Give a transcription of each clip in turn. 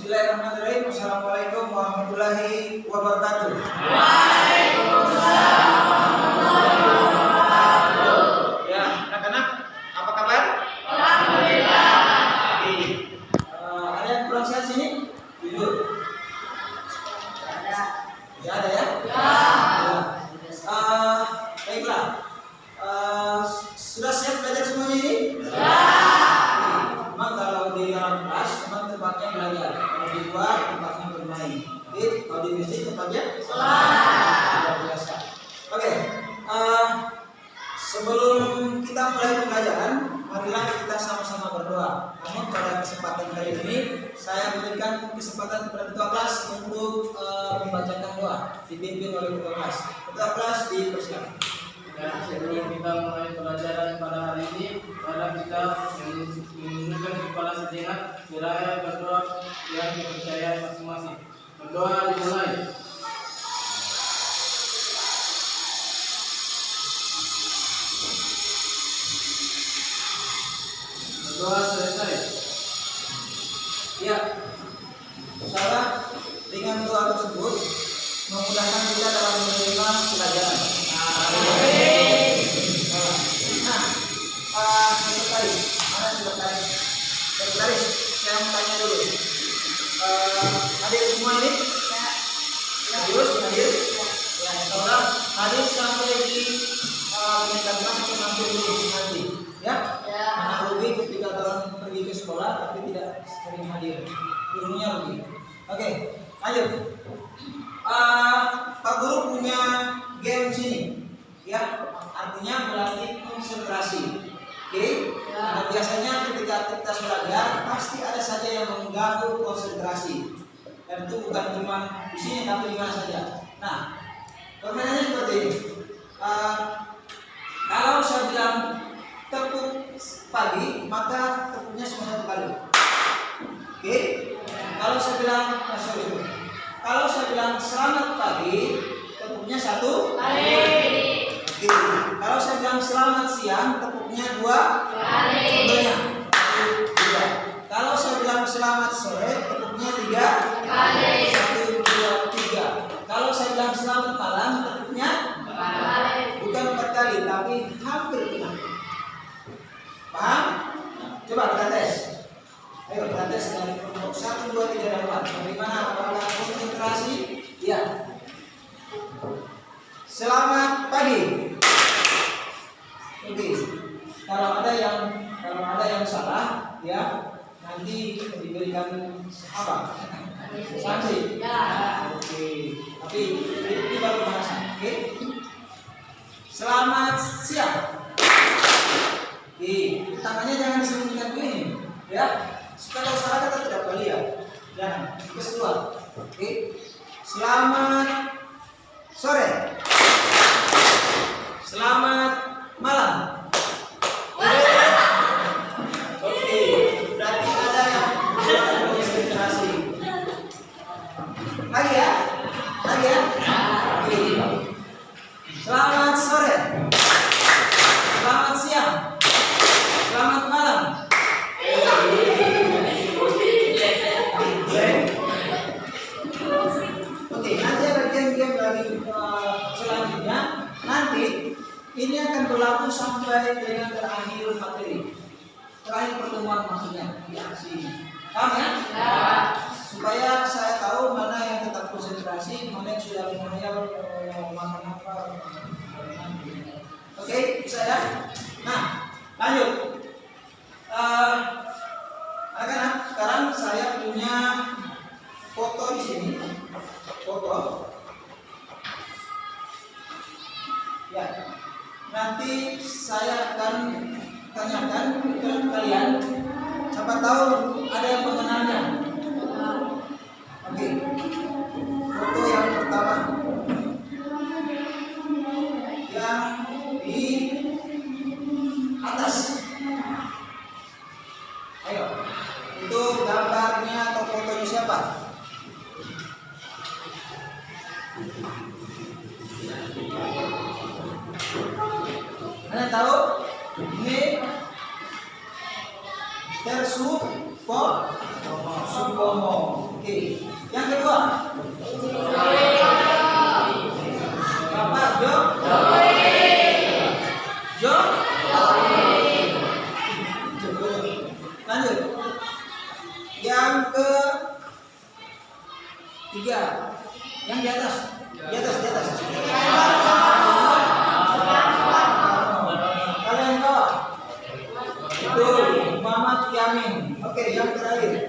Bismillahirrahmanirrahim. Assalamualaikum warahmatullahi wabarakatuh. Waalaikumsalam warahmatullahi wabarakatuh. Ya, anak-anak, apa kabar? Alhamdulillah. Ada yang kurang sehat sini? Jujur. Ada. Ya, ada ya? Ya. Baiklah. Sudah siap belajar semuanya ini? Ya. Memang kalau di dalam kelas, memang tempatnya belajar. Kalau di luar, tempatnya bermain. Jadi, kalau di masjid tempatnya Sholat. luar biasa. Oke. Sebelum kita mulai pembelajaran, marilah kita sama-sama berdoa. Namun pada kesempatan kali ini, saya memberikan kesempatan kepada ketua kelas untuk membacakan doa, dipimpin oleh ketua kelas. Ketua kelas dipersilakan. Dan sebelum kita mulai pelajaran pada hari ini, mari kita menundukkan kepala sejenak, seraya berdoa yang dipercayai masing-masing. Berdoa dimulai. Berdoa selesai. Ya, saudara, dengan doa tersebut memudahkan kita dalam menerima pelajaran. Sekretaris, mana sekretaris? Sekretaris, saya mau tanya dulu. Hadir semua ini? Serius, hadir? Ya, saudara, hadir sampai di meningkatkan sampai lulus nanti. Ya? Karena rugi ketika orang pergi ke sekolah tapi tidak sering hadir. Gurunya rugi. Oke, lanjut. Pak Guru punya game sini, ya, artinya melatih konsentrasi. Oke, nah, biasanya ketika kita belajar pasti ada saja yang mengganggu konsentrasi, dan itu bukan cuma di sini tapi di mana saja. Nah, permainannya seperti ini. Kalau saya bilang tepuk pagi, maka tepuknya cuma satu kali. Oke, kalau saya bilang kalau saya bilang selamat pagi, tepuknya satu Kali. Oke. Kalau saya bilang selamat siang, tepuknya dua Kali. Contohnya, dua. Kalau saya bilang selamat sore, tepuknya tiga Kali. 1, 2, 3. Kalau saya bilang selamat malam, tepuknya Kali. bukan 4 kali, tapi hampir kena. Paham? Coba kita tes. Ayo kita tes dari kelompok 1, 2, 3, dan 4. Bagaimana? Apakah konsentrasi? Iya. Selamat pagi. Oke. Kalau ada yang salah, ya nanti diberikan apa? Sanksi. Ya. Oke. Tapi ini baru bahasan. Oke. Selamat siang. Oke. Tangannya jangan disembunyikan begini, ya. Supaya kalau salah kita tidak boleh lihat. Jangan. Kedua. Oke. Selamat sore. Selamat malam. Oke, berarti ada yang konsentrasi. Lagi ya? Oke. Selamat sore. Selamat siang. Selamat malam. Oke, nanti ada game-game dari selanjutnya. Nanti ini akan berlaku sampai dengan terakhir materi, terakhir pertemuan maksudnya di aksi ini. Paham ya? Ya. Supaya saya tahu mana yang tetap konsentrasi, mana yang sudah menghayal makan apa. Oke, bisa ya? Nah, lanjut. Anak-anak, sekarang saya punya foto di sini. Foto. Ya. Nanti saya akan tanyakan ke kalian, siapa tahu ada yang mengenalnya. Oke. Foto yang pertama, yang di atas. Ayo, itu gambarnya atau fotonya siapa? Anda tahu? Ini Supomo. Oke. Yang kedua. Bapak Jo. Jo. Lanjut. Yang ke tiga. Yang di atas. Di atas. Kalian tahu? Itu Muhammad Yamin. Oke, yang terakhir.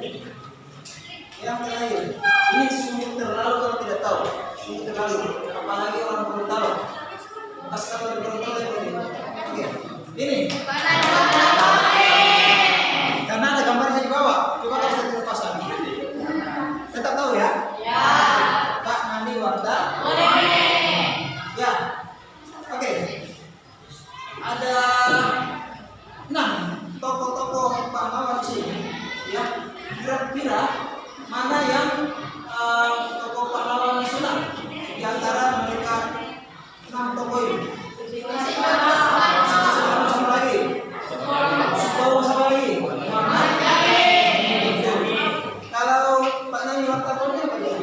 Ini sungguh terlalu kalau tidak tahu. Sungguh terlalu. Apalagi orang baru tahu. Asal baru tahu ya ini. Oke. Ini. Karena ada gambarnya di bawah. Coba kita lihat pasang. Tetap tahu ya? Ya. Kak Nani Warta. Ya. Oke. Ada 6 tokoh-tokoh pahlawan sini. Ya. Kira-kira mana yang tokoh pahlawan nasional di antara mereka 6 tokoh ini? Sama lagi. Kalau Pak Nani Wartawannya apa dia?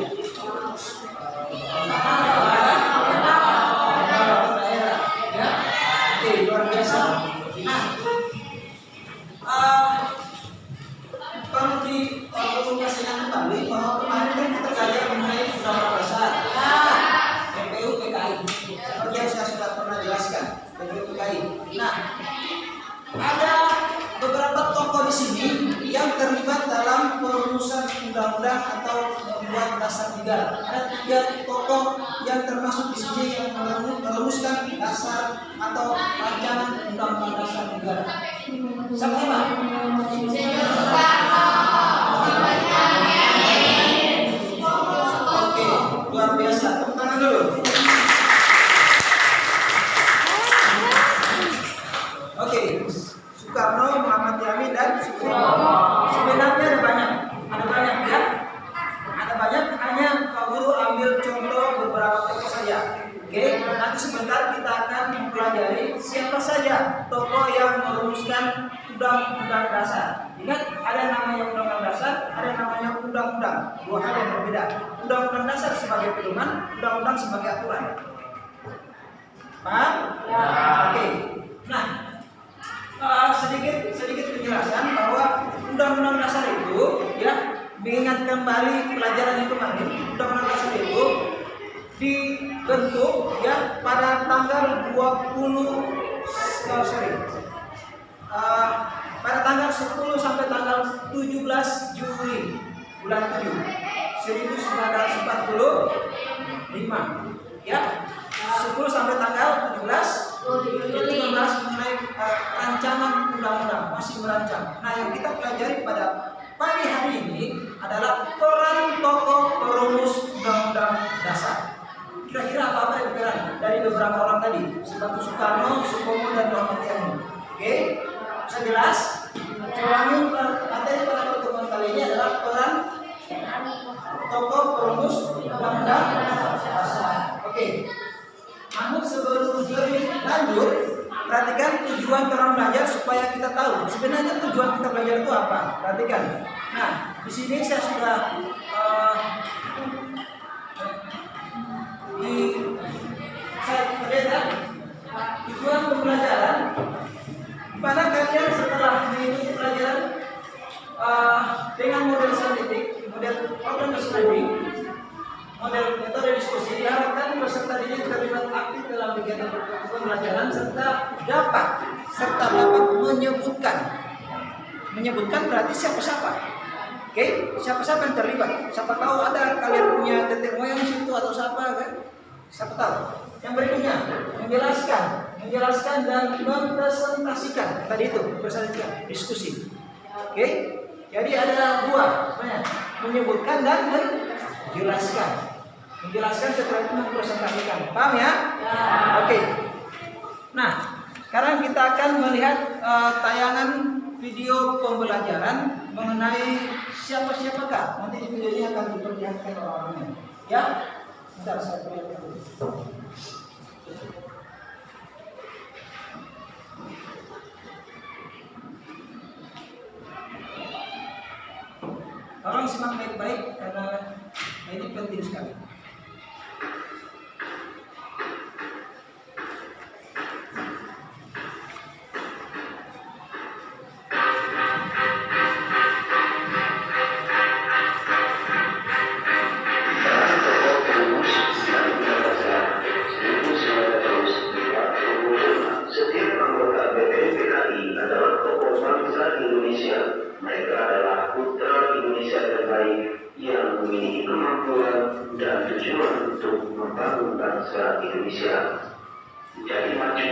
Ya. Oke, luar biasa. Nah, perlu kasihkan kembali bahwa kemarin kan kita belajar mengenai undang-undang dasar, PPU PKI. Seperti yang saya sudah pernah jelaskan, PPU PKI. Nah, ada beberapa tokoh di sini yang terlibat dalam perumusan undang-undang atau membuat dasar negara. Ada 3 tokoh yang termasuk di sini yang merumuskan dasar atau rancangan undang-undang dasar negara. Siapa? Oke, luar biasa. Tepuk tangan dulu. Oke, Soekarno, Muhammad Yamin dan Soekarno. Sebenarnya ada banyak ya. Ada banyak. Hanya Pak Guru ambil contoh beberapa tokoh saja. Oke, nanti sebentar kita akan mempelajari siapa saja tokoh yang merumuskan undang-undang dasar. Ingat, ada namanya undang-undang dasar, ada namanya undang-undang. 2 hal yang berbeda. Undang-undang dasar sebagai pedoman, undang-undang sebagai aturan. Paham? Ya. Oke. Nah, sedikit penjelasan bahwa undang-undang dasar itu ya, mengingat kembali pelajaran yang kemarin. Undang-undang dasar itu dibentuk ya pada tanggal 10 sampai tanggal 17 Juli bulan 7 1945 ya. 10 sampai tanggal 17 itu membahas mengenai rancangan undang-undang, masih merancang. Nah, yang kita pelajari pada pagi hari ini adalah peran tokoh perumus undang-undang dasar. Kira-kira apa yang diperan dari beberapa orang tadi, seperti Soekarno, Supomo, dan Muhammad Yamin. Oke, bisa jelas? Ulangi materi pada pertemuan kali ini adalah peran tokoh perumus undang-undang dasar. Oke. Namun sebelum lebih lanjut, perhatikan tujuan orang belajar supaya kita tahu sebenarnya tujuan kita belajar itu apa. Perhatikan. Nah, di sini saya sudah saya lihat tujuan pembelajaran. Pada kalian setelah mengikuti pelajaran dengan model saintifik, model problem solving, model metode diskusi, diharapkan peserta didik terlibat aktif dalam kegiatan pembelajaran serta dapat menyebutkan berarti siapa-siapa. Oke, siapa-siapa yang terlibat. Siapa tahu ada kalian punya tetek moyang di situ atau siapa kan? Siapa tahu. Yang berikutnya menjelaskan dan mempresentasikan. Tadi itu presentasikan, diskusi. Oke, jadi ada 2, menyebutkan dan menjelaskan. Menjelaskan setelah itu mempresentasikan. Paham ya? Oke. Nah, sekarang kita akan melihat tayangan video pembelajaran mengenai siapa-siapakah. Nanti di video ini akan diperlihatkan orang-orangnya. Ya, bentar saya perlihatkan dulu. Orang simak baik-baik karena ini penting sekali. Setiap anggota BPUPKI adalah tokoh bangsa Indonesia. Mereka adalah putra Indonesia terbaik yang memiliki kemampuan dan tujuan untuk membangun bangsa Indonesia menjadi maju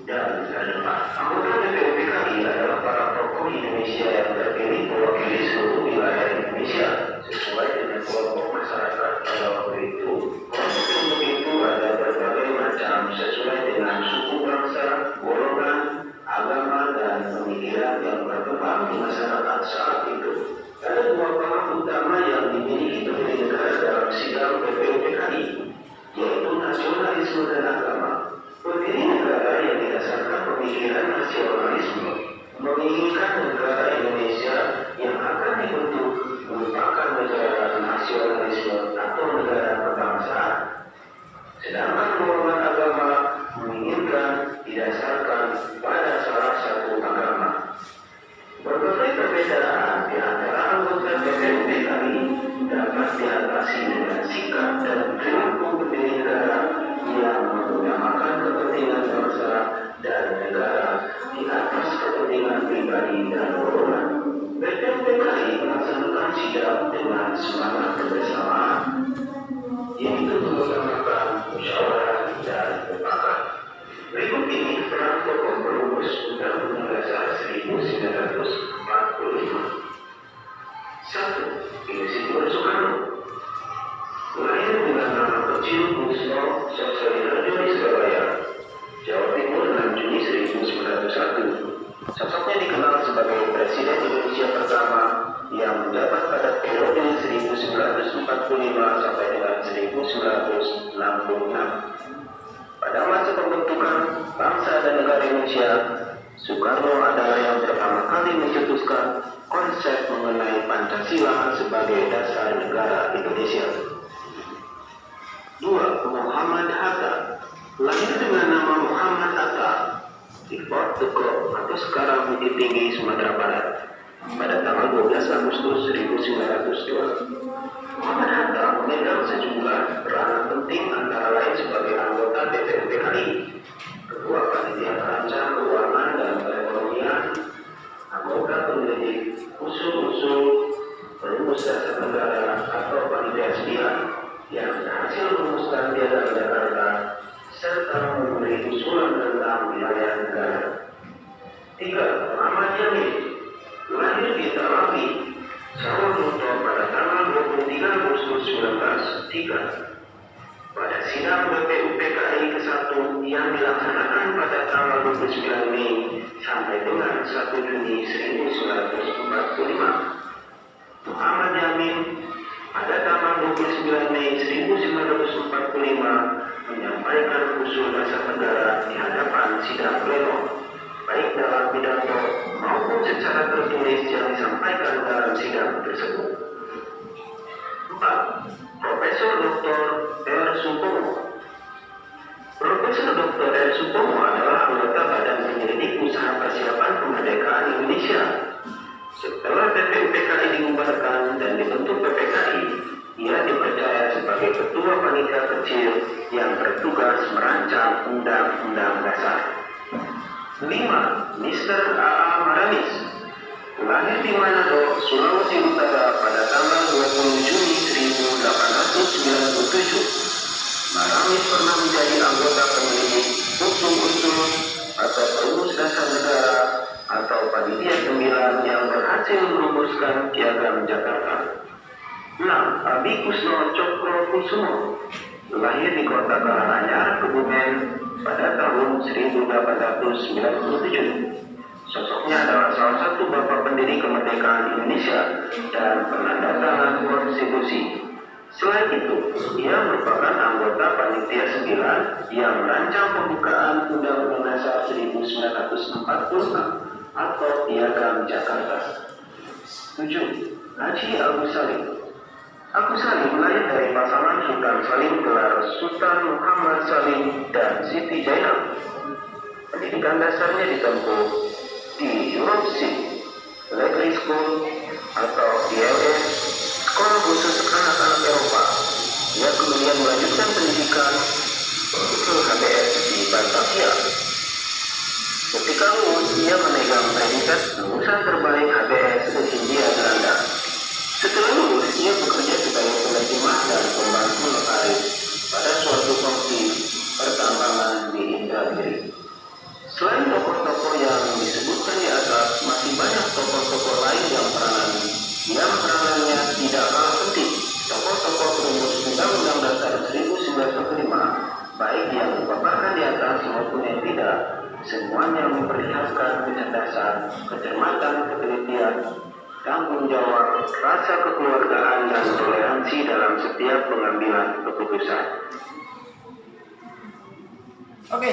dan terdepan. Anggota BPUPKI adalah para tokoh Indonesia yang terpilih mewakili seluruh wilayah Indonesia sesuai dengan kelompok masyarakat pada waktu itu. Kelompok itu ada berbagai macam sesuai dengan suku bangsa, golongan, agama, dan pemikiran yang berkembang di masyarakat saat itu. Ada dua paham utama yang dimiliki pendiri negara dalam sidang BPUPKI, yaitu nasionalisme dan agama. Pendiri negara yang didasarkan pemikiran nasionalisme menginginkan negara Indonesia yang akan dibentuk merupakan negara nasionalisme atau negara kebangsaan. Sedangkan golongan agama menginginkan didasarkan pada salah satu agama. Berbagai perbedaan di antara anggota BPUPKI dapat diatasi dengan sikap dan perilaku pendiri negara yang mengutamakan kepentingan bangsa dan negara di atas kepentingan pribadi dan golongan. BPUPKI melaksanakan sidang dengan semangat kebersamaan, yaitu mengutamakan musyawarah dan mufakat. Berikut ini peran tokoh perumus Undang-Undang Dasar 1945. 1. Insinyur Soekarno. Lahir dengan nama kecil Kusno Sosolidoarjo di Surabaya, Jawa Timur 6 Juni 1901. Sosoknya dikenal sebagai Presiden Indonesia pertama yang menjabat pada periode 1945 sampai dengan 1966. Pada masa pembentukan bangsa dan negara Indonesia, Soekarno adalah yang pertama kali mencetuskan konsep mengenai Pancasila sebagai dasar negara Indonesia. 2. Muhammad Hatta. Lahir dengan nama Muhammad Hatta di Fort de Krok atau sekarang Bukit Tinggi, Sumatera Barat pada tanggal 12 Agustus 1902. Muhammad Hatta memegang sejumlah peranan penting antara lain sebagai anggota BPUPKI, Ketua Panitia Perancang Keuangan dan Perekonomian, anggota pendidik usul-usul perumus dasar negara atau panitia sedia yang berhasil merumuskan Piagam Jakarta serta memberi usulan tentang wilayah negara. 3. Muhammad Jamil. Lahir di Terapi, Samarinda pada tanggal 23 Agustus 1903. Pada sidang BPUPKI ke-1 yang dilaksanakan pada tanggal 29 Mei sampai dengan 1 Juni 1945. Muhammad Jamil pada tanggal 29 Mei 1945 menyampaikan usul dasar negara di hadapan sidang pleno, baik dalam pidato maupun secara tertulis yang disampaikan dalam sidang tersebut. 4. Profesor Dr. R. Supomo. Profesor Dr. R. Supomo adalah anggota Badan Penyelidik Usaha Persiapan Kemerdekaan Indonesia. Setelah BPUPKI dibubarkan dan dibentuk PPKI, ia dipercaya sebagai ketua panitia kecil yang bertugas merancang Undang-Undang Dasar. 5. Mr. A.A. Maramis. Lahir di Manado, Sulawesi Utara pada tanggal 20 Juni 1897. Maramis pernah menjadi anggota penyelidik usul-usul atau perumus dasar negara atau panitia 9 yang berhasil merumuskan Piagam Jakarta. 6. Abi Kusno Cokrokusumo. Lahir di kota Karanganyar, Kebumen pada tahun 1897. Sosoknya adalah salah satu bapak pendiri kemerdekaan Indonesia dan penandatangan konstitusi. Selain itu, ia merupakan anggota Panitia 9 yang merancang pembukaan Undang-Undang Dasar 1946 atau Piagam Jakarta. 7. Haji Agus Salim. Aku Salim lahir dari pasangan Sultan Salim gelar Sultan Muhammad Salim dan Siti Zainab. Pendidikan dasarnya ditempuh di Europsi Legal School atau ILS, Sekolah Khusus Anak-anak Eropa. Ia kemudian melanjutkan pendidikan ke HBS di Batavia. Ketika lulus, ia memegang predikat lulusan terbaik HBS se-Hindia Belanda. Setelah lulus, ia bekerja sebagai penerjemah dan pembantu notaris pada suatu kompi pertambangan di Indragiri. Selain tokoh-tokoh yang disebutkan di atas, masih banyak tokoh-tokoh lain yang peranannya tidak kalah penting. Tokoh-tokoh perumus Undang-Undang Dasar 1945, baik yang dipaparkan di atas maupun yang tidak, semuanya memperlihatkan kecerdasan, kecermatan, ketelitian, tanggung jawab, rasa kekeluargaan, dan toleransi dalam setiap pengambilan keputusan. Oke,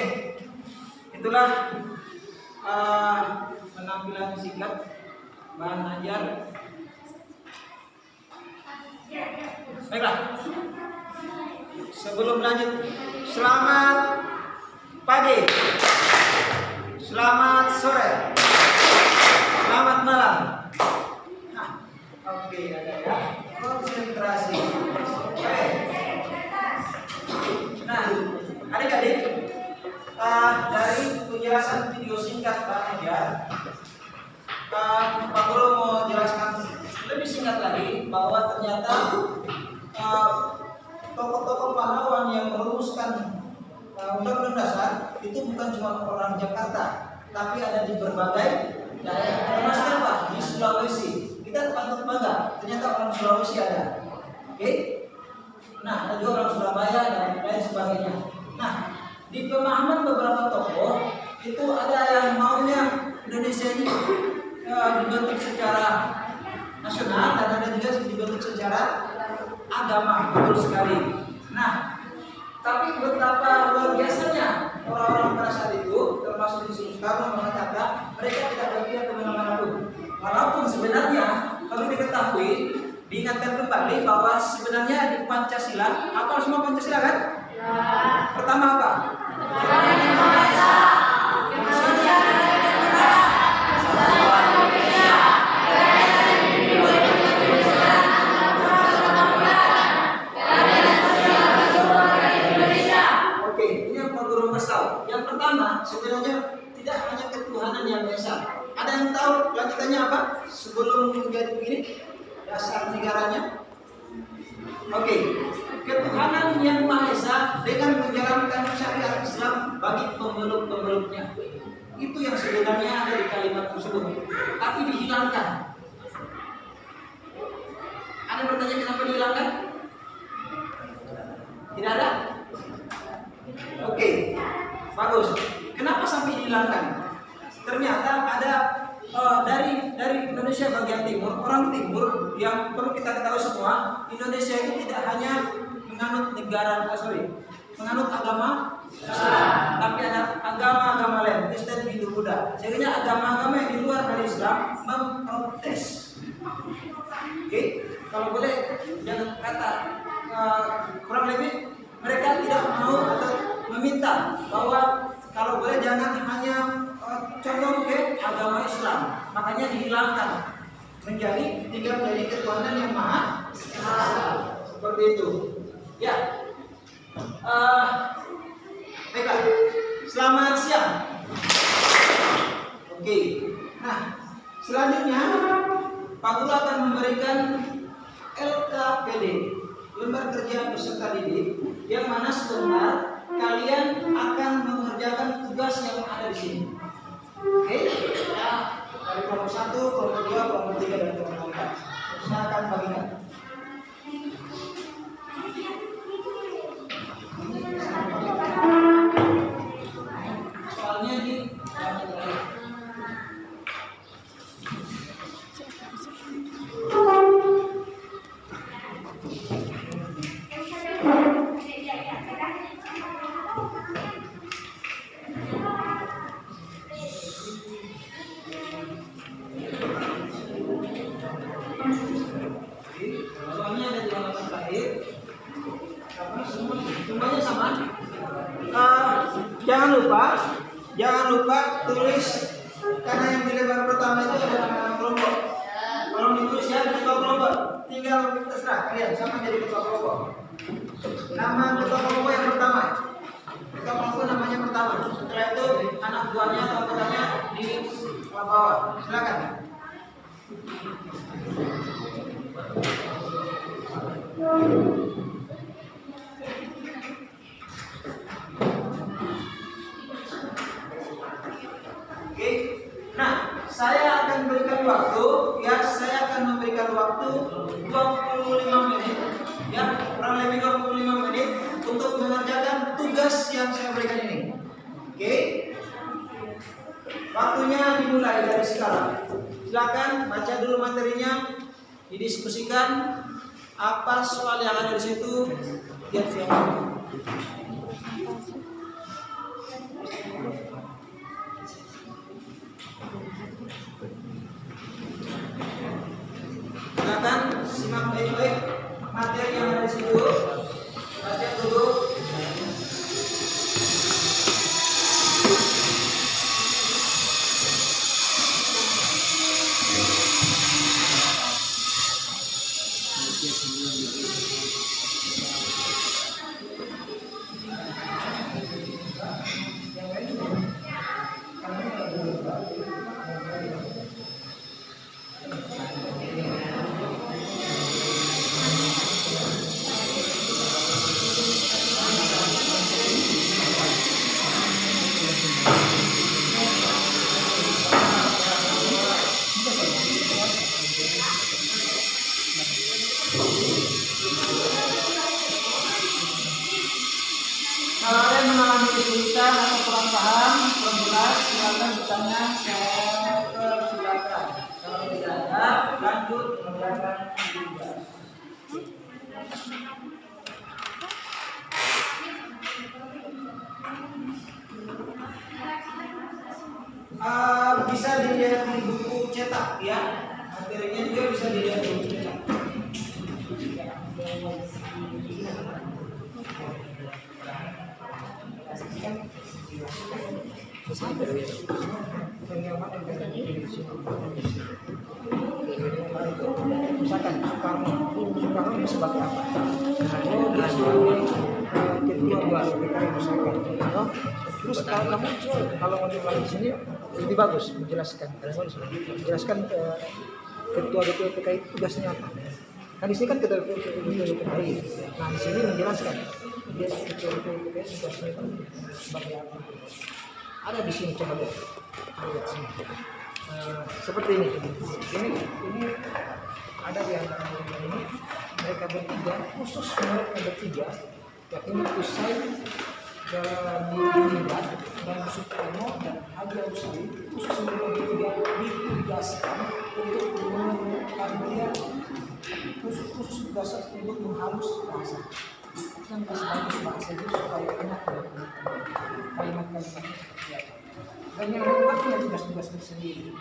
itulah penampilan singkat bahan ajar. Baiklah, sebelum lanjut, selamat pagi, selamat sore, selamat malam. Nah, oke, ada ya, konsentrasi. Oke. Nah, adik-adik, dari penjelasan video singkat bahan ajar, Pak Guru mau jelaskan lebih singkat lagi bahwa ternyata tokoh-tokoh pahlawan yang merumuskan Undang-Undang Dasar itu bukan cuma orang Jakarta, tapi ada di berbagai daerah. Termasuk apa? Di Sulawesi. Kita patut bangga, ternyata orang Sulawesi ada. Oke? Nah, ada juga orang Surabaya dan lain sebagainya. Nah, di pemahaman beberapa tokoh itu ada yang maunya Indonesia ini dibentuk secara nasional dan ada juga dibentuk secara agama, betul sekali. Nah, tapi betapa luar biasanya orang-orang pada saat itu, termasuk di Soekarno mengatakan mereka tidak berpihak kemana-mana pun. Walaupun sebenarnya perlu diketahui, diingatkan kembali bahwa sebenarnya di Pancasila, apa semua Pancasila kan? Ya. Pertama apa? Yang pertama sebenarnya tidak hanya ketuhanan yang esa. Ada yang tahu lanjutannya apa? Sebelum menjadi begini, dasar negaranya. Oke, ketuhanan yang Maha Esa dengan menjalankan syariat Islam bagi pemeluk-pemeluknya. Itu yang sebenarnya ada di kalimat tersebut, tapi dihilangkan. Ada yang bertanya kenapa dihilangkan? Tidak ada? Oke. Bagus. Kenapa sampai dihilangkan? Ternyata ada dari Indonesia bagian timur, orang timur yang perlu kita ketahui semua, Indonesia ini tidak hanya menganut menganut agama Islam, tapi ada agama-agama lain, Kristen, Hindu, Buddha. Sehingga agama-agama yang di luar dari Islam memprotes. Oke, kalau boleh jangan kata kurang lebih mereka tidak mau atau meminta bahwa kalau boleh jangan hanya condong ke agama Islam, makanya dihilangkan tinggal menjadi ketuhanan yang Maha Esa. Seperti itu. Ya. Baiklah. Selamat siang. Oke. Nah, selanjutnya Pak Guru akan memberikan LKPD, lembar kerja peserta didik, yang mana sebentar kalian akan mengerjakan tugas yang ada di sini. Oke? Nah, dari kelompok 1, kelompok 2, kelompok 3 dan kelompok 4. Silakan bagikan. Soalnya di jangan lupa tulis, karena yang di lembar pertama itu ada nama kelompok. Kalau ditulis ya ketua kelompok, tinggal terserah kalian sama jadi ketua kelompok. Nama ketua kelompok yang pertama. Ketua kelompok namanya pertama. Setelah itu anak buahnya atau anggotanya di bawah. Silakan. Oke. Nah, saya akan memberikan waktu, ya, saya akan memberikan waktu 25 menit, ya, kurang lebih 25 menit untuk mengerjakan tugas yang saya berikan ini. Oke. Waktunya dimulai dari sekarang. Silakan baca dulu materinya, didiskusikan apa soal yang ada di situ, lihat siapa. Silakan simak baik-baik materi yang ada di situ. Baca dulu. Kalau ada yang mengalami kesulitan atau kurang paham, kurang jelas, silakan bertanya, saya persilakan. Kalau tidak ada, lanjut mengerjakan tugas. Bisa dilihat di buku cetak, ya. Materinya juga bisa dilihat di buku cetak. Misalkan Soekarno sebagai apa? Dia sebagai ketua buat PKI misalkan. Terus kalau kamu kalau ngomong di sini lebih bagus menjelaskan. Menjelaskan ketua PKI tugasnya apa? Kan di sini kan ketua PKI. Nah di sini menjelaskan dia ketua PKI tugasnya sebagai apa? Ada di sini, coba lihat. Lihat sini. Seperti ini. Ini ada di antara ini mereka bertiga, khusus mereka bertiga, yakni Usai Dilibat dan Soekarno dan Haji Usai, khusus mereka bertiga ditugaskan untuk menemukan khusus tugas untuk menghalus bahasa. Yang bagus bahasa itu supaya enak kalimat-kalimat. Dan yang lain punya tugas-tugasnya sendiri.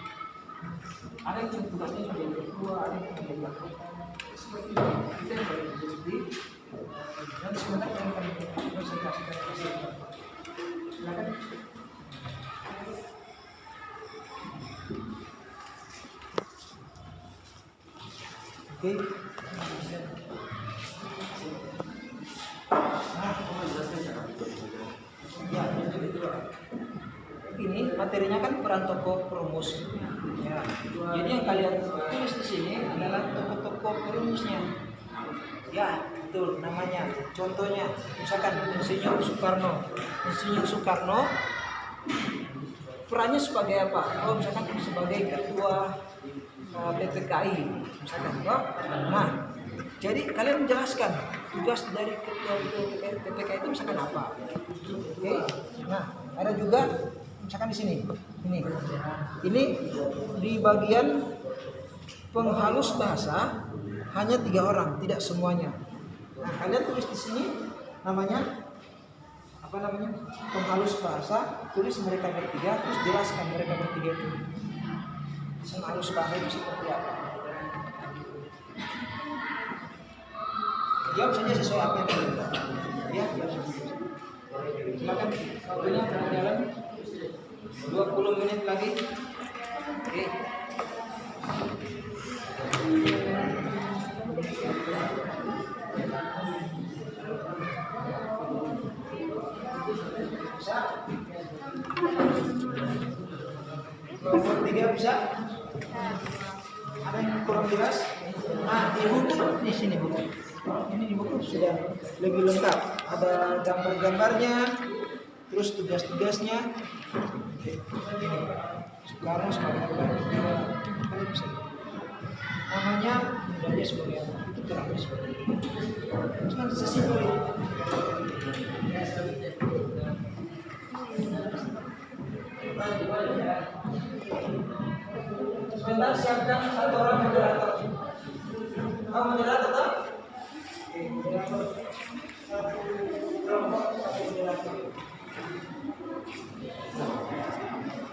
Ada yang cuma tugasnya sebagai ketua, ada yang sebagai anggota. Seperti itu kita yang baru jadi. Dan sebentar yang akan presentasikan hasilnya. Silakan. Oke. Ini materinya kan peran tokoh perumus. Ya. Jadi yang kalian tulis di sini adalah tokoh-tokoh perumusnya. Ya, betul namanya. Contohnya, misalkan Insinyur Soekarno. Insinyur Soekarno perannya sebagai apa? Oh, misalkan sebagai ketua PPKI, misalkan. Oh, nah, jadi kalian menjelaskan tugas dari ketua PPKI itu misalkan apa? Oke. Nah, ada juga misalkan di sini, ini di bagian penghalus bahasa hanya 3 orang, tidak semuanya. Nah, kalian tulis di sini namanya apa namanya? Penghalus bahasa, tulis mereka bertiga, terus jelaskan mereka bertiga itu. Penghalus bahasa itu seperti apa? Jawab saja sesuai apa yang kita. Ya, jawab. Silakan waktunya berjalan 20 menit lagi. Oke. Bisa? Nomor 3 bisa? Ada yang kurang jelas? Nah, di buku di sini buku. Ini di buku sudah lebih lengkap. Ada gambar-gambarnya, terus tugas-tugasnya. Sekarang sebagai apa? Kalian bisa. Namanya mudahnya sebagai apa? Itu terangnya sebagai apa? Cuma sesimpel itu. Sebentar, siapkan satu orang moderator. Kamu moderator tak? Oke, moderator. Satu kelompok, satu moderator.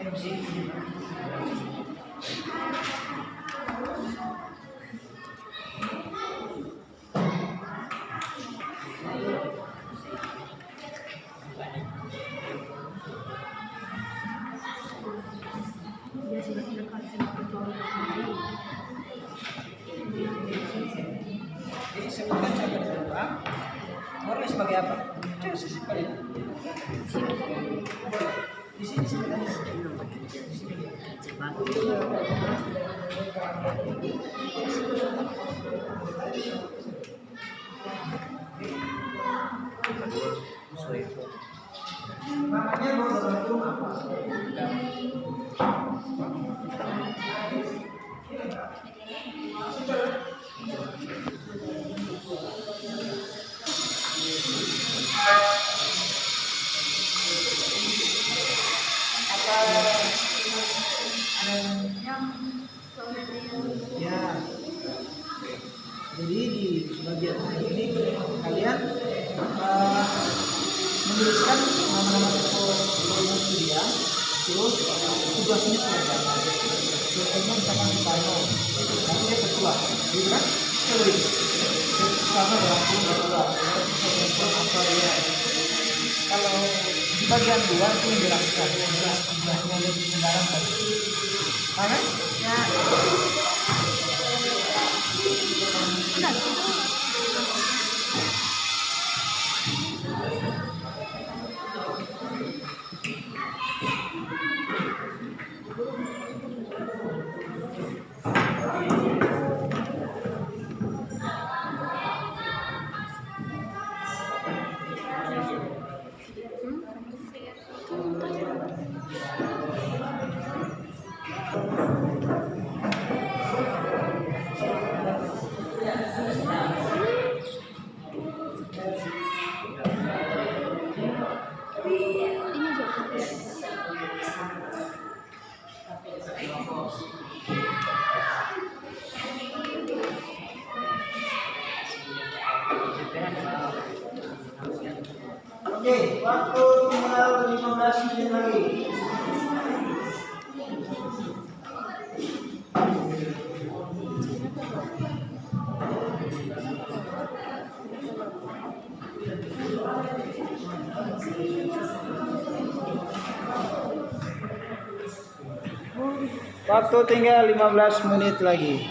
MC. Jadi sebutkan siapa dulu, orang sebagai apa? Coba sesimpel itu. Di sini sebenarnya. Namanya mau apa? Ya, jadi di bagian ini kalian menuliskan nama-nama tokoh studia, terus tugasnya selesai. Contohnya misalkan di Bano, nanti dia ketua, gitu kan? Teori, sama dalam ketua, apa ya? Kalau di bagian 2 itu menjelaskan tugasnya lebih mendalam lagi. Paham? Ya. Oke, waktu tinggal 15 menit lagi. Waktu tinggal 15 menit lagi.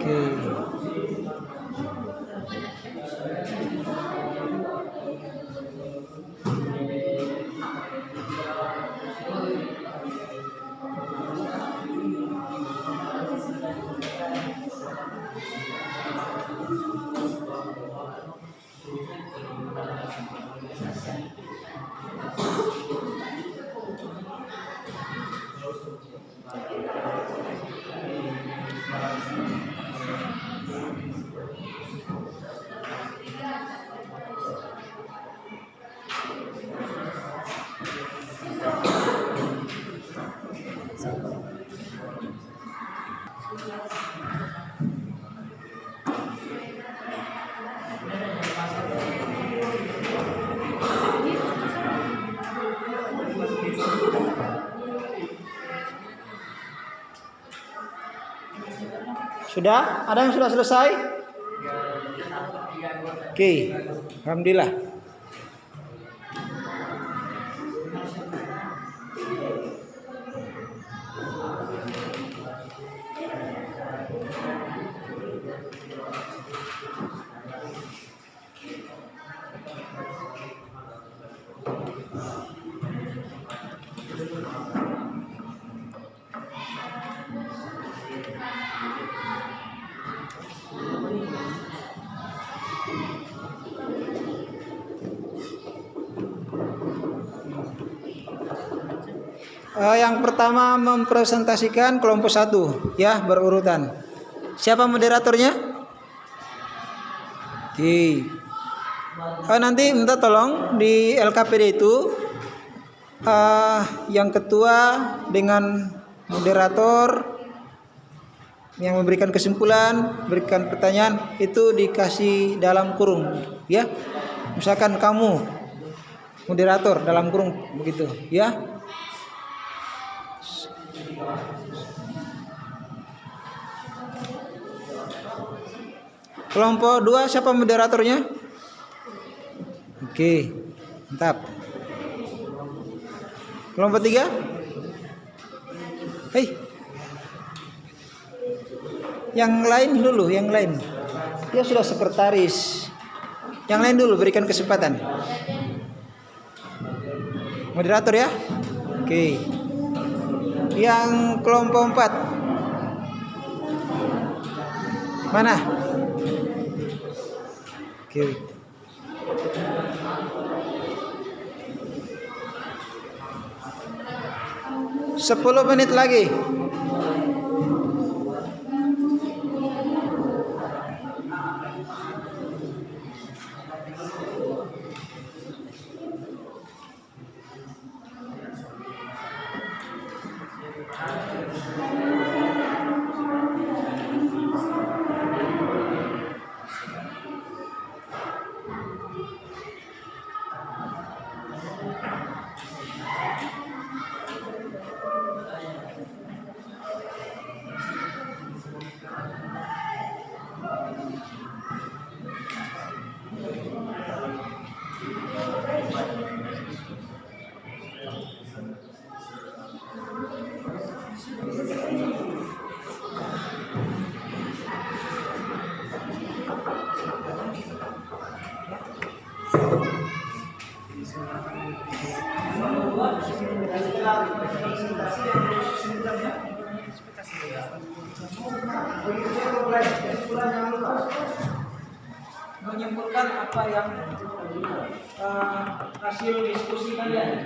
Oke. Sudah? Ada yang sudah selesai? Oke, alhamdulillah. Yang pertama mempresentasikan kelompok 1 ya, berurutan. Siapa moderatornya? Oke. Nanti minta tolong di LKPD itu yang ketua dengan moderator yang memberikan kesimpulan, berikan pertanyaan itu dikasih dalam kurung ya. Misalkan kamu moderator dalam kurung begitu ya. Kelompok 2 siapa moderatornya? Oke, mantap. Kelompok 3? Hei. Yang lain dulu, yang lain. Dia sudah sekretaris. Yang lain dulu berikan kesempatan. Moderator ya? Oke. Yang kelompok 4. Mana? Oke. Sepuluh menit lagi. Menyimpulkan apa yang hasil diskusi kalian.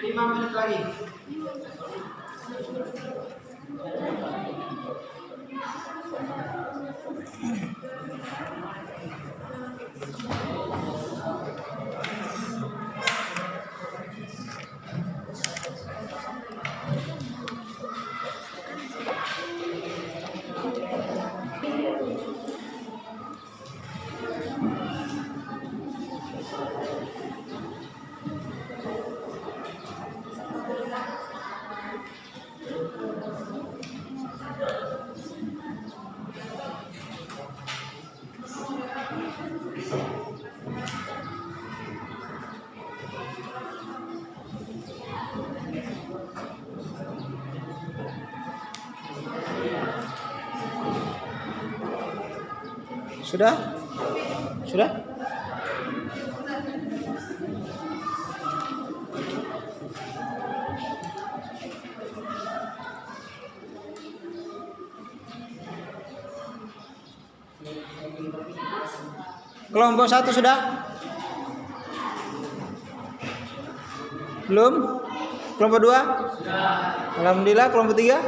Lima menit lagi. Sudah? Sudah? Kelompok 1 sudah? Belum? Kelompok 2? Alhamdulillah. Kelompok 3?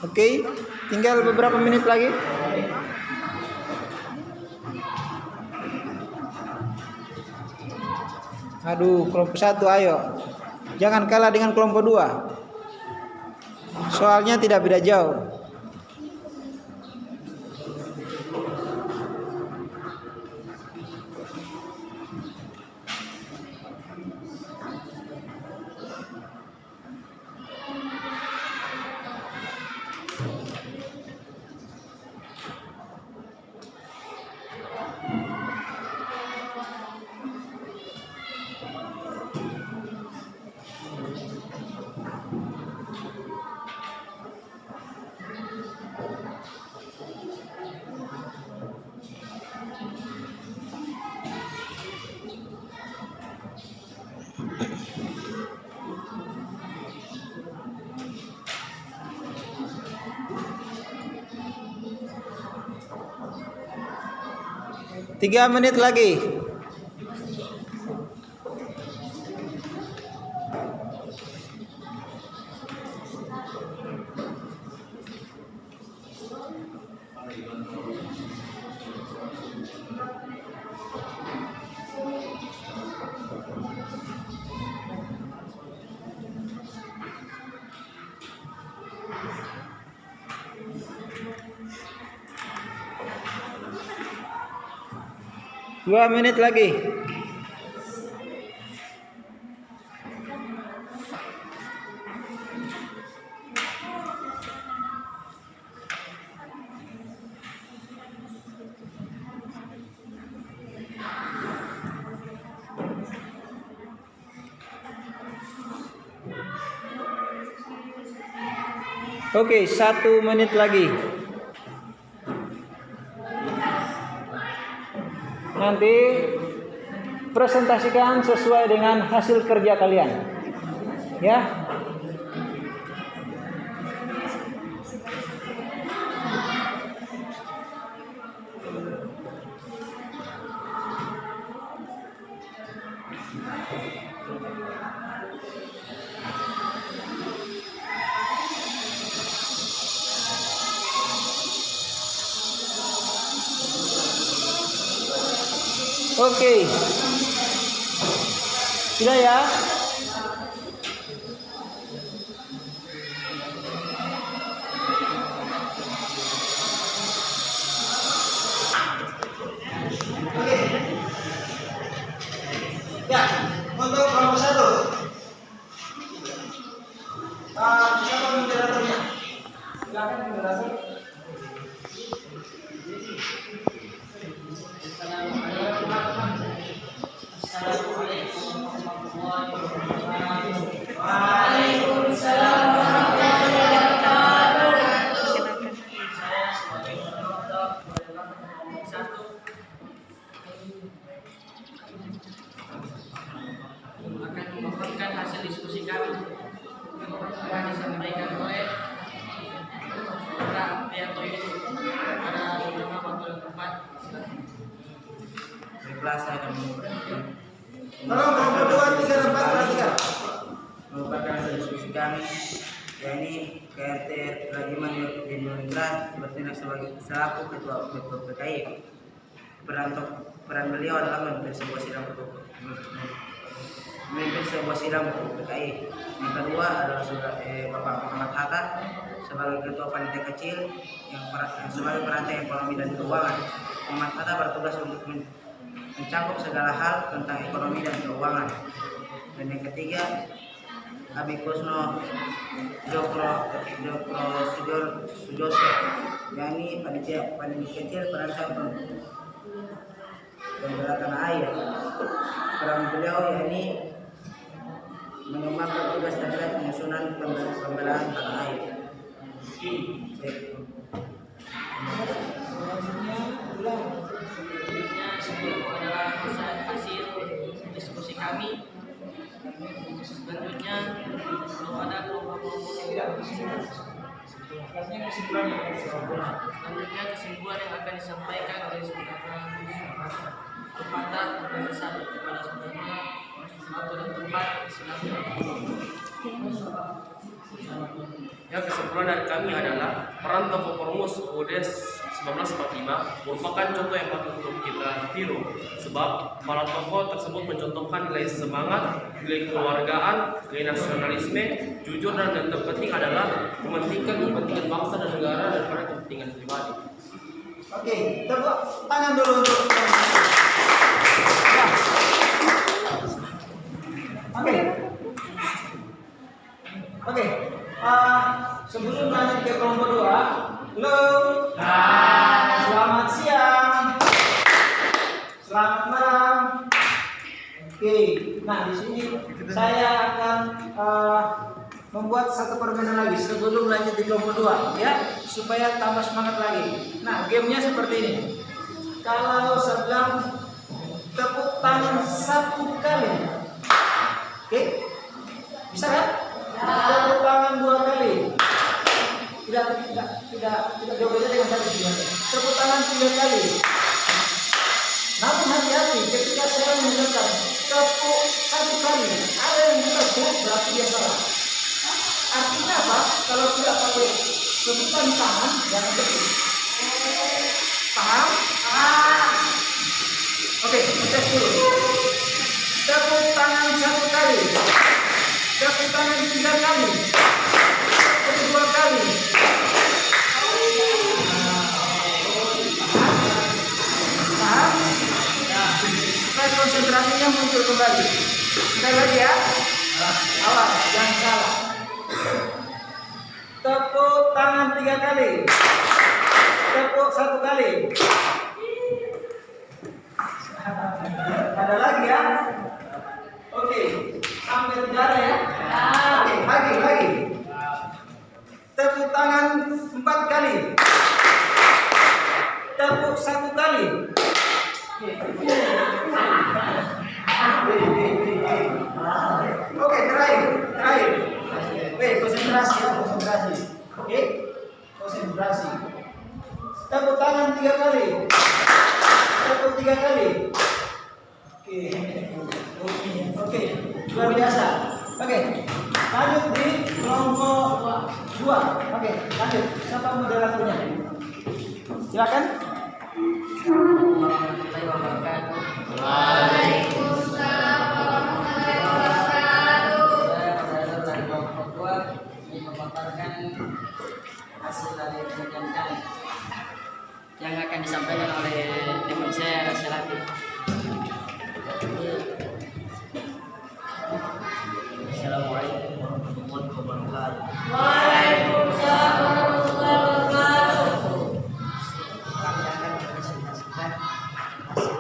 Oke, tinggal beberapa menit lagi. Aduh, kelompok 1 ayo. Jangan kalah dengan kelompok 2. Soalnya tidak beda jauh. Tiga menit lagi. Dua menit lagi. Oke, 1 menit lagi. Nanti presentasikan sesuai dengan hasil kerja kalian, ya. Oke. Sudah ya? Ya, untuk kelompok 1. Siapa moderatornya? Silakan moderator. Waalaikumsalam warahmatullahi wabarakatuh. Saya sebagai moderator adalah kelompok 1 akan memaparkan hasil diskusi kami yang disampaikan oleh Saudara Prianto Yusuf pada beberapa waktu yang tepat. Baiklah, saya akan Tolong kelompok 2, 3, 4 perhatikan. merupakan hasil diskusi kami, yakni KRT Rajiman Yudhindra bertindak sebagai selaku ketua PKI. Peran beliau adalah memimpin sebuah sidang PKI. Yang kedua adalah Bapak Muhammad Hatta sebagai ketua panitia kecil yang sebagai perancang ekonomi dan keuangan. Muhammad Hatta bertugas untuk mencakup segala hal tentang ekonomi dan keuangan. Dan yang ketiga, Abi Kusno Jokro Sujoso, yakni panitia kecil perancang pembelajaran tanah air. Peran beliau yakni mengembangkan tugas terkait penyusunan pembelaan tanah air. Selanjutnya adalah hasil diskusi kami. Selanjutnya belum ada kelompok-kelompok yang selanjutnya kesimpulan yang akan disampaikan oleh saudara kepada pemeriksaan kepada saudara waktu dan tempat silakan. Ya, kesimpulan dari kami adalah peran tokoh Perumus UUD 1945 merupakan contoh yang patut untuk kita tiru, sebab para tokoh tersebut mencontohkan nilai semangat, nilai kekeluargaan, nilai nasionalisme, jujur, dan yang terpenting adalah mementingkan kepentingan bangsa dan negara daripada kepentingan pribadi. Oke, tepuk tangan dulu untuk ya. Oke. Sebelum lanjut ke kelompok 2, halo. Selamat siang. Selamat malam. Oke, nah di sini saya akan membuat satu permainan lagi sebelum lanjut di kelompok 2 ya, supaya tambah semangat lagi. Nah, gamenya seperti ini. Kalau saya bilang tepuk tangan 1 kali, oke? Bisa kan? Tepuk tangan 2 kali. Tidak jauh beda dengan tadi. Tepuk tangan 3 kali. Namun hati-hati ketika saya mengucapkan tepuk 1 kali, ada yang tepuk berarti dia salah. Artinya apa? Kalau tidak pakai tepukan tangan, jangan tepuk. Paham? Oke, tes dulu. Tepuk tangan 1 kali. Tepuk tangan 3 kali. Tepuk 2 kali. Paham? Supaya konsentrasinya muncul kembali. Sekali lagi ya. Awas, jangan salah. Tepuk tangan 3 kali. Tepuk 1 kali. Ada lagi ya? Oke, sampai 3 ya. Oke, lagi. Tepuk tangan 4 kali. Tepuk 1 kali. Oke, terakhir. Konsentrasi ya, konsentrasi. Oke, konsentrasi. Tepuk tangan 3 kali. Tepuk 3 kali. Oke, luar biasa. Oke, lanjut di kelompok 2. Oke, lanjut. Siapa moderatornya? Silakan. Waalaikumsalam warahmatullahi wabarakatuh. Saya dari kelompok 2 ingin memaparkan hasil dari penelitian kami yang akan disampaikan oleh teman saya Rasulati. Assalamualaikum warahmatullahi wabarakatuh. Waalaikumsalam warahmatullahi wabarakatuh. Kami akan mempresentasikan hasil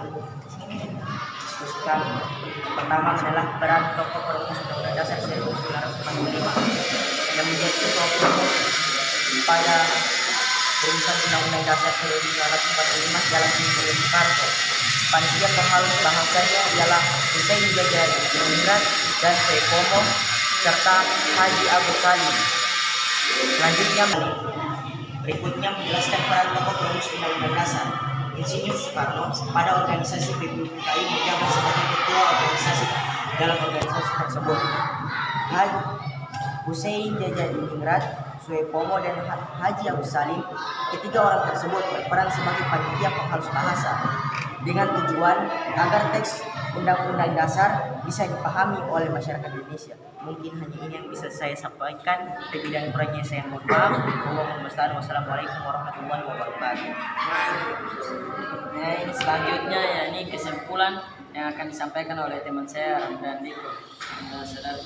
diskusikan. Pertama adalah peran tokoh Perumus Undang-Undang Dasar 1945 yang menjadi tokoh pada rumusan Undang-Undang Dasar 1945 dalam Indonesia Soekarno. Panitia penghalus bahasanya ialah Hussein Jajari, dan Soepomo serta Haji Agus Salim. Selanjutnya berikutnya menjelaskan peran tokoh Perumus Undang-Undang Dasar Insinyur Soekarno pada organisasi PBBKI menjabat sebagai ketua organisasi dalam organisasi tersebut. Haji Hussein Jajari, Soepomo dan Haji Agus Salim, ketiga orang tersebut berperan sebagai panitia penghalus bahasa dengan tujuan agar teks Undang-Undang Dasar bisa dipahami oleh masyarakat Indonesia. Mungkin hanya ini yang bisa saya sampaikan. Lebih dan kurangnya saya mohon maaf. Wassalamualaikum warahmatullahi wabarakatuh. Nah, ini selanjutnya ya, ini kesimpulan yang akan disampaikan oleh teman saya Ramdan Diko. Saudara.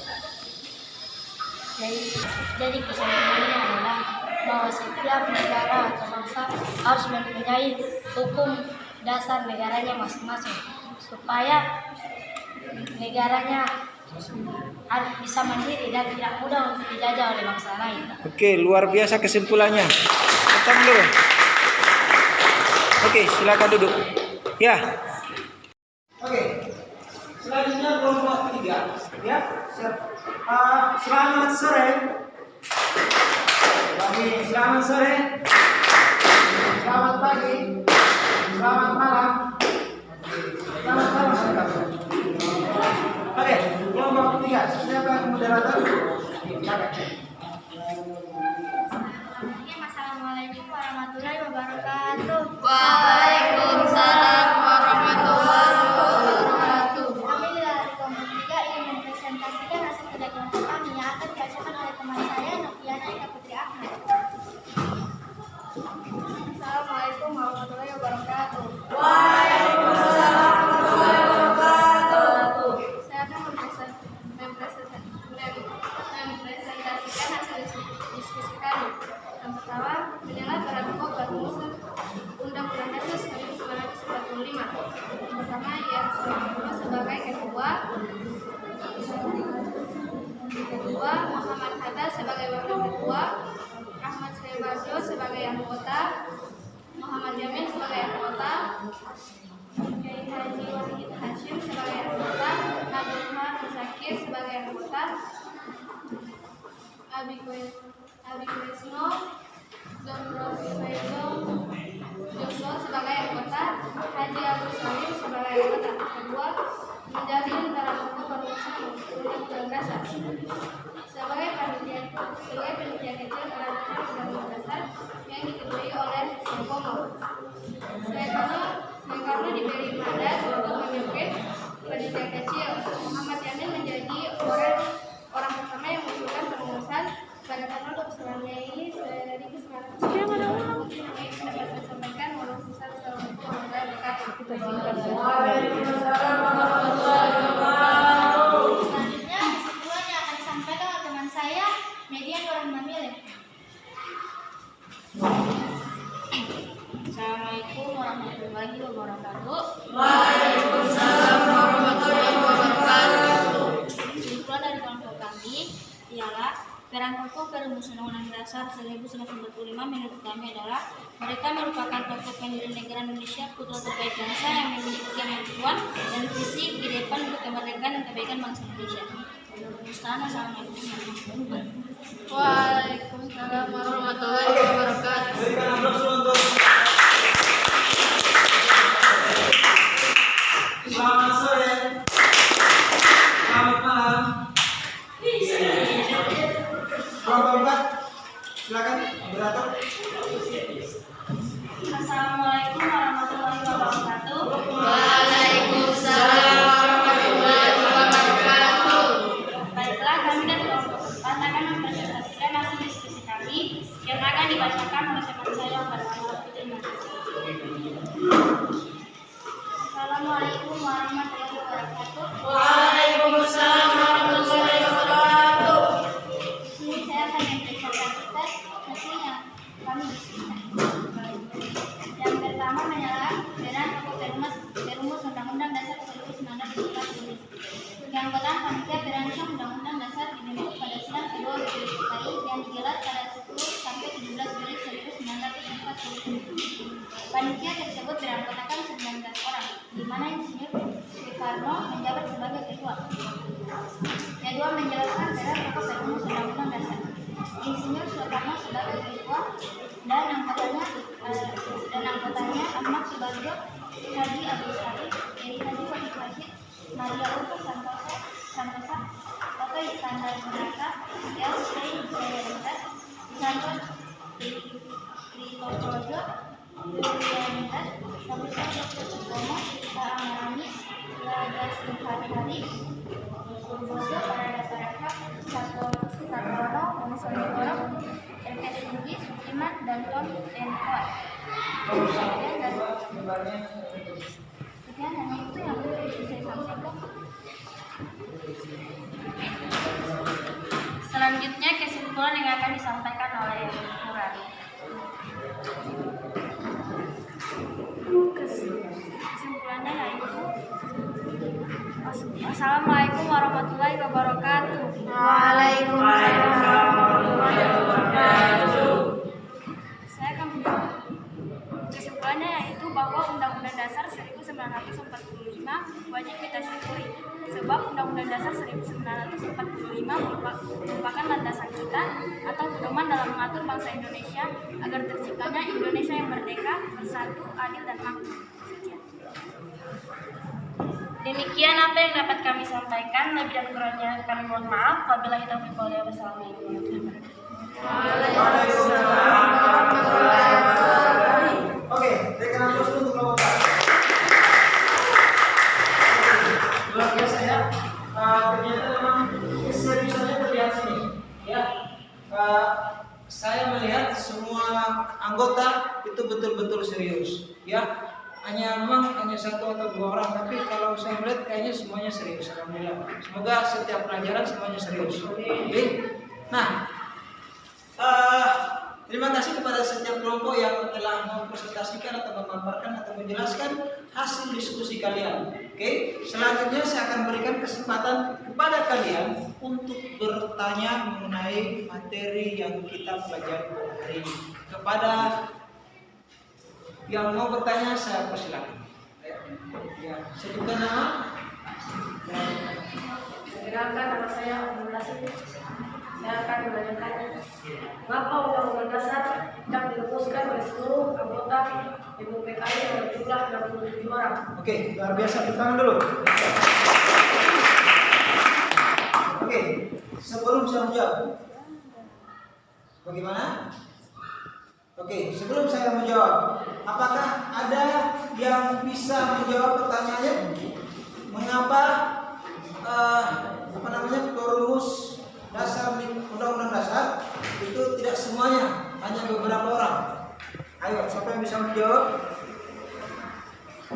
Jadi kesimpulannya adalah bahwa setiap negara atau bangsa harus mempunyai hukum dasar negaranya masing-masing supaya negaranya bisa mandiri dan tidak mudah untuk dijajah oleh bangsa lain. Oke, luar biasa kesimpulannya. Tepuk dulu. Oke, silakan duduk. Ya. Oke. Selanjutnya kelompok 3. Ya. Selamat sore. Selamat sore. Selamat pagi. Selamat malam. Selamat malam. Oke, kelompok 3. Siapa moderator? Assalamualaikum warahmatullahi wabarakatuh. Waalaikumsalam warahmatullahi wabarakatuh. Kami dari kelompok 3 ingin mempresentasikan hasil kerja kelompok kami yang akan dibacakan oleh teman saya, Noviana Eka Putri Ahmad. Assalamualaikum warahmatullahi wabarakatuh. Waalaikumsalam warahmatullahi wabarakatuh. Saya akan mempresentasikan hasil diskusi kami. Yang pertama, menilai para tokoh perumusan Undang-Undang Dasar 1945. Yang pertama, yang sebagai ketua, Muhammad Hatta sebagai wakil ketua, Ahmad Suebarjo sebagai anggota, Muhammad Jamin sebagai anggota, Kiai Haji Wahid Hashim sebagai anggota, Abdullah Musakir sebagai anggota, Abi Kresno, Zomros Faizo Joshua sebagai anggota, Haji Abu Salim sebagai anggota. Kedua, menjalin para tokoh perumusan Undang-Undang Dasar sebagai panitia kecil perancangan Undang-Undang Dasar yang diketuai oleh Sengkomo. Karena diberi mandat untuk memimpin panitia kecil, Muhammad Yamin menjadi orang pertama yang mengusulkan perumusan. Pada tanggal 29 Mei 1900. Mungkin yang dapat saya sampaikan. Wassalamualaikum warahmatullahi wabarakatuh. Waalaikumsalam warahmatullahi wabarakatuh. Selanjutnya kesimpulan yang akan disampaikan oleh teman saya, Median Warahmatullahi. Assalamualaikum warahmatullahi wabarakatuh. Waalaikumsalam warahmatullahi wabarakatuh. Kesimpulan dari kelompok kami ialah peran tokoh perumusan Undang-Undang Dasar 1945 menurut kami adalah mereka merupakan tokoh pendiri negara Indonesia, putra terbaik bangsa yang memiliki kemampuan dan visi ke depan untuk kemerdekaan dan kebaikan bangsa Indonesia. Assalamualaikum warahmatullahi wabarakatuh. Waalaikumsalam warahmatullahi wabarakatuh. Berikan aplaus untuk selamat sore, selamat malam. Kelompok 4, silakan moderator. Assalamualaikum warahmatullahi wabarakatuh. Waalaikumsalam warahmatullahi wabarakatuh. Baiklah, kami dari kelompok 4 akan mempresentasikan hasil diskusi kami yang akan dibacakan oleh teman saya pada malam ini. Assalamualaikum warahmatullahi wabarakatuh. Waalaikumsalam warahmatullahi wabarakatuh. Ini saya akan mempresentasikan hasil yang kami diskusikan. Yang pertama menyalah peran tokoh perumus Undang-Undang Dasar 1945. Keanggotaan panitia perancang Undang-Undang Dasar dibentuk pada sidang kedua BPUPKI yang digelar pada 10 sampai 17 Juli 1940. Panitia tersebut beranggotakan 19 orang, di mana Insinyur Soekarno menjabat sebagai ketua. Kedua, menjelaskan peran tokoh perumus Undang-Undang Dasar. Insinyur Soekarno sebagai ketua dan anggotanya Ahmad Subarjo, Haji Abu Salim, Kiai Haji Wahid Hashim, Maria Utuh Santosa, Toto Iskandar Monata, L.C. Jayarita, Santos Tritoprojo, Yulianitas, Profesor Dr. Sutomo, Pak Amaramis, Ladas Hari-Hari, Boso, Parada-Parada, Sartono, Wonosonegoro, R.K. Budi, Sukiman, dan Tom Enkoy. Sekian hanya itu yang bisa saya sampaikan. Selanjutnya kesimpulan yang akan disampaikan oleh Nurani. Kesimpulannya yaitu Assalamualaikum warahmatullahi wabarakatuh. Waalaikumsalam warahmatullahi wabarakatuh. Saya akan kesimpulannya yaitu bahwa Undang-Undang Dasar 1945 wajib kita syukuri, sebab Undang-Undang Dasar 1945 merupakan landasan kita atau pedoman dalam mengatur bangsa Indonesia agar terciptanya Indonesia yang merdeka, bersatu, adil, dan makmur. Sekian. Demikian apa yang dapat kami sampaikan. Lebih dan kurangnya kami mohon maaf. Wabillahi taufiq wal hidayah. Wassalamualaikum warahmatullahi wabarakatuh. Oke, berikan aplaus dulu untuk kelompok 4. Luar biasa ya. Ternyata memang keseriusannya terlihat sini. Ya, saya melihat semua anggota itu betul-betul serius. Ya, memang hanya satu atau dua orang, tapi kalau saya melihat kayaknya semuanya serius. Alhamdulillah. Semoga setiap pelajaran semuanya serius. Oke. Nah, terima kasih kepada setiap kelompok yang telah mempresentasikan atau memaparkan atau menjelaskan hasil diskusi kalian. Oke. Selanjutnya saya akan berikan kesempatan kepada kalian untuk bertanya mengenai materi yang kita pelajari pada hari ini. Kepada yang mau bertanya saya persilakan. Ya, sebutkan nama. Perkenalkan, nama saya Abdul Nasir. Saya akan menanyakan mengapa Undang-Undang Dasar tidak dirumuskan oleh seluruh anggota Ibu PKI yang berjumlah 67 orang. Oke, luar biasa. Tepuk tangan dulu. Oke, sebelum saya menjawab, bagaimana? Oke, sebelum saya menjawab, apakah ada yang bisa menjawab pertanyaannya? Mengapa perumus dasar Undang-Undang Dasar itu tidak semuanya, hanya beberapa orang? Ayo, siapa yang bisa menjawab?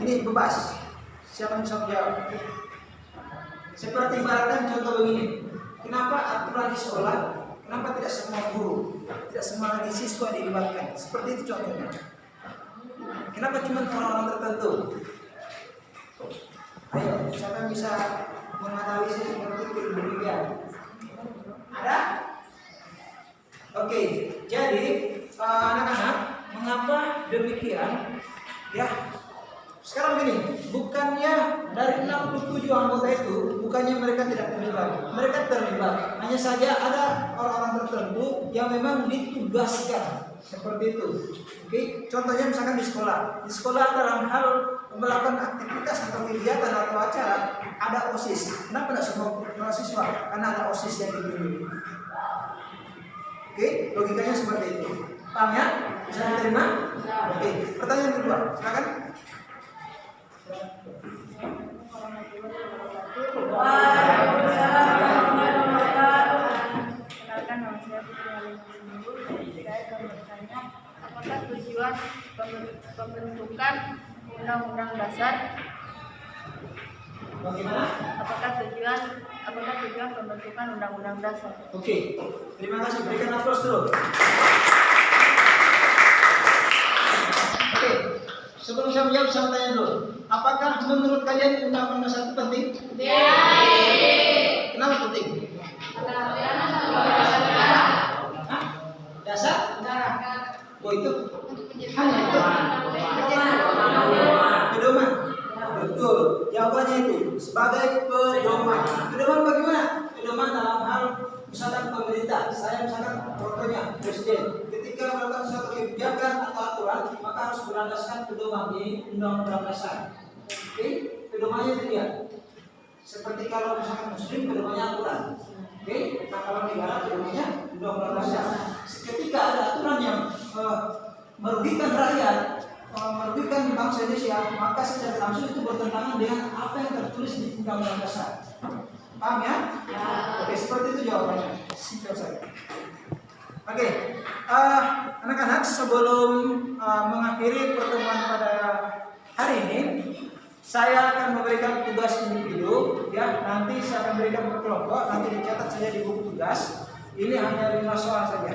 Ini bebas. Siapa yang bisa menjawab? Seperti ibaratkan contoh begini. Kenapa aturan di sekolah? Kenapa tidak semua guru, tidak semua siswa dilibatkan? Seperti itu contohnya. Kenapa cuma orang-orang tertentu? Ayo, siapa yang bisa menganalisis seperti itu demikian? Ada? Oke, jadi anak-anak, mengapa demikian? Ya, sekarang gini, bukannya dari 67 anggota itu, bukannya mereka tidak terlibat, mereka terlibat. Hanya saja ada orang-orang tertentu yang memang ditugaskan seperti itu. Oke, contohnya misalkan di sekolah dalam hal melakukan aktivitas atau kegiatan atau acara ada OSIS. Kenapa tidak semua mahasiswa? Karena ada OSIS yang dipilih. Oke, logikanya seperti itu. Paham ya? Bisa diterima? Oke, pertanyaan kedua, silakan. Perkenalkan, nama saya Putri Halimah. Saya akan bertanya, apakah tujuan pembentukan Undang-Undang Dasar? Bagaimana? Apakah tujuan pembentukan Undang-Undang Dasar? Oke, terima kasih. Berikan aplaus dulu. Oke, sebelum saya menjawab, saya tanya dulu. Apakah menurut kalian Undang-Undang Dasar itu penting? Kenapa penting? Dasar? Oh itu? Hanya itu? Pedoman? Betul. Jawabannya itu sebagai pedoman. Pedoman bagaimana? Pedoman dalam hal misalkan pemerintah. Saya misalkan contohnya presiden. Ketika melakukan suatu kebijakan atau aturan, maka harus berlandaskan pedoman di Undang-Undang Dasar. Oke, pedomannya itu dia. Seperti kalau misalkan muslim, pedomannya aturan. Oke, nah kalau negara pedomannya Undang-Undang Dasar. Ketika ada aturan yang merugikan rakyat, merugikan bangsa Indonesia, maka secara langsung itu bertentangan dengan apa yang tertulis di Undang-Undang Dasar. Paham ya? Oke, seperti itu jawabannya. Simpel saja. Oke, anak-anak, sebelum mengakhiri pertemuan pada hari ini, saya akan memberikan tugas individu. Ya, nanti saya akan berikan per kelompok. Nanti dicatat saja di buku tugas. Ini hanya 5 soal saja.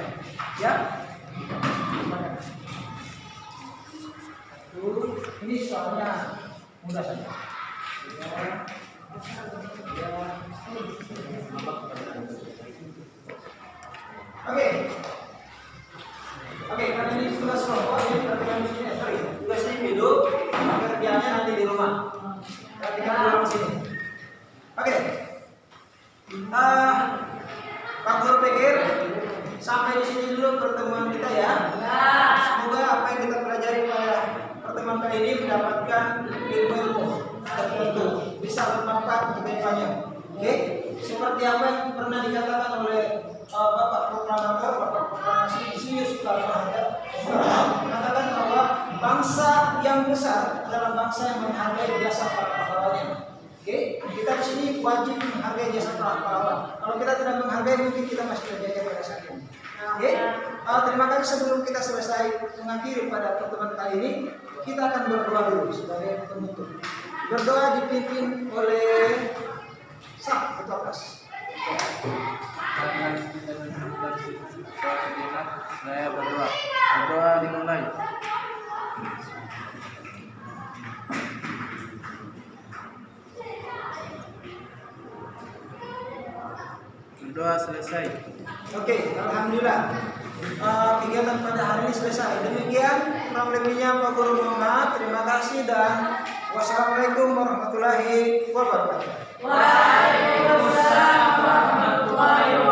Ya. Ini soalnya mudah saja. Oke, karena ini tugas kelompok, ini perhatikan di sini. Sorry, tugas individu, kerjanya nanti di rumah. Perhatikan di rumah sini. Oke. Pak Guru pikir sampai di sini dulu pertemuan kita ya. Semoga apa yang kita pelajari pada pertemuan kali ini mendapatkan ilmu-ilmu. tertentu, bisa bermanfaat bagi banyak. Oke, seperti apa yang pernah dikatakan oleh Bapak Proklamator, Bapak Proklamasi Insinyur Soekarno Hatta, mengatakan bahwa bangsa yang besar adalah bangsa yang menghargai jasa para pahlawannya. Oke, kita di sini wajib menghargai jasa para pahlawan. Kalau kita tidak menghargai, mungkin kita masih terjajah pada saat ini. Oke, terima kasih. Sebelum kita selesai mengakhiri pada pertemuan kali ini, kita akan berdoa dulu sebagai penutup. Berdoa dipimpin oleh Sang Ketua Kelas. Saya berdoa. Berdoa dimulai. Berdoa selesai. Oke, alhamdulillah. Kegiatan pada hari ini selesai. Demikian kurang lebihnya Pak Guru mohon maaf. Terima kasih dan wassalamualaikum warahmatullahi wabarakatuh. Waalaikumsalam warahmatullahi wabarakatuh.